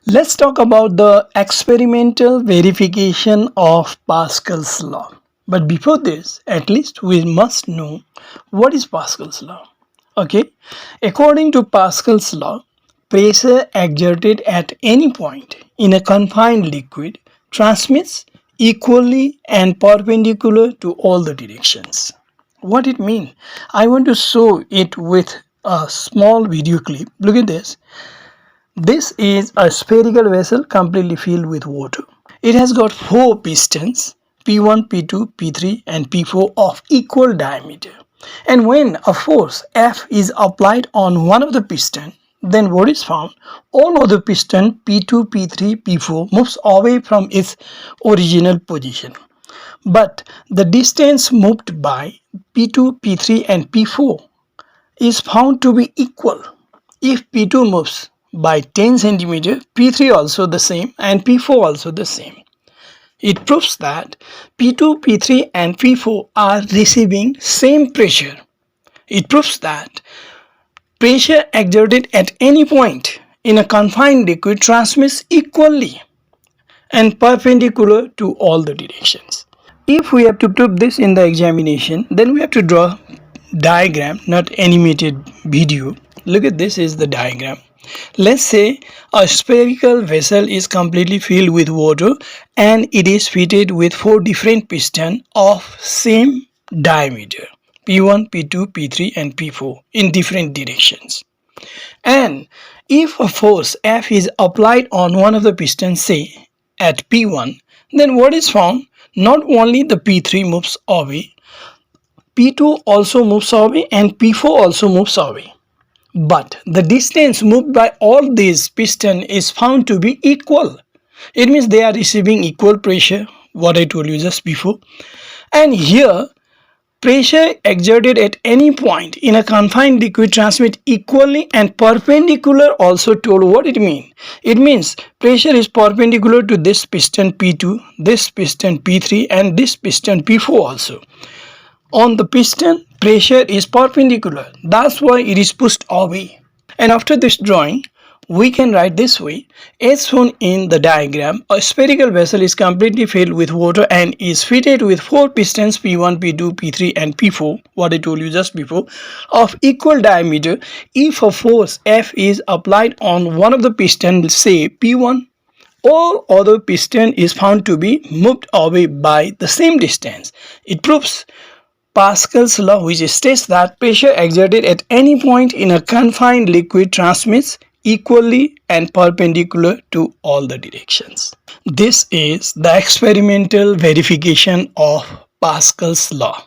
Let's talk about the experimental verification of Pascal's law. But before this, at least we must know what is Pascal's law. Okay, according to Pascal's law, pressure exerted at any point in a confined liquid transmits equally and perpendicular to all the directions. What it means? I want to show it with a small video clip. Look at this. This is a spherical vessel completely filled with water. It has got four pistons, P1, P2, P3 and P4 of equal diameter. And when a force F is applied on one of the piston, then what is found? All of the piston P2, P3, P4 moves away from its original position. But the distance moved by P2, P3 and P4 is found to be equal. If P2 moves by 10 cm, P3 also the same and P4 also the same. It proves that P2, P3 and P4 are receiving same pressure. It proves that pressure exerted at any point in a confined liquid transmits equally and perpendicular to all the directions. If we have to prove this in the examination, then we have to draw diagram, not animated video. Look at this is the diagram. Let's say a spherical vessel is completely filled with water and it is fitted with four different pistons of same diameter P1, P2, P3 and P4 in different directions. And if a force F is applied on one of the pistons, say at P1, then what is found? Not only the P3 moves away, P2 also moves away and P4 also moves away. But the distance moved by all these pistons is found to be equal. It means they are receiving equal pressure, what I told you just before. And here, pressure exerted at any point in a confined liquid transmit equally and perpendicular also told what it means. It means pressure is perpendicular to this piston P2, this piston P3 and this piston P4 also. On the piston, pressure is perpendicular. That's why it is pushed away. And after this drawing, we can write this way. As shown in the diagram, a spherical vessel is completely filled with water and is fitted with four pistons P1, P2, P3 and P4, what I told you just before, of equal diameter. If a force F is applied on one of the pistons, say P1, all other piston is found to be moved away by the same distance. It proves Pascal's law, which states that pressure exerted at any point in a confined liquid transmits equally and perpendicular to all the directions. This is the experimental verification of Pascal's law.